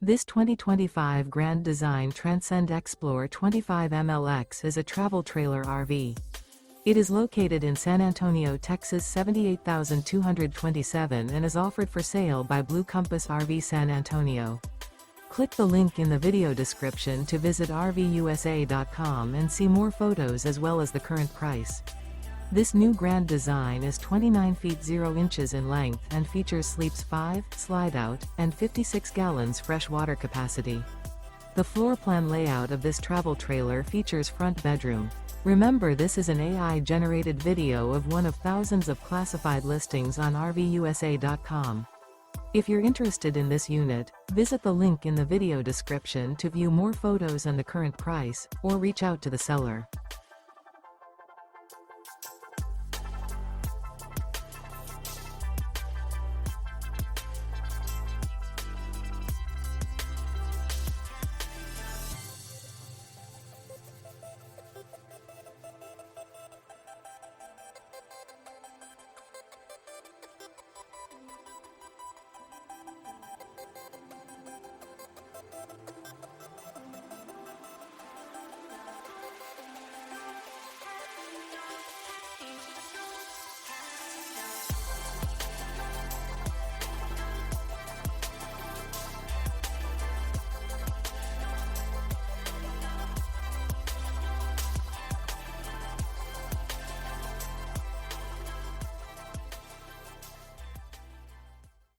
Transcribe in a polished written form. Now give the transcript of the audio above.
This 2025 Grand Design Transcend Xplor 25 MLX is a travel trailer RV. It is located in San Antonio, Texas 78227 and is offered for sale by Blue Compass RV San Antonio. Click the link in the video description to visit RVUSA.com and see more photos as well as the current price. This new Grand Design is 29 feet 0 inches in length and features sleeps 5, Slideout, and 56 gallons fresh water capacity. The floor plan layout of this travel trailer features front bedroom. Remember, this is an AI-generated video of one of thousands of classified listings on RVUSA.com. If you're interested in this unit, visit the link in the video description to view more photos and the current price, or reach out to the seller.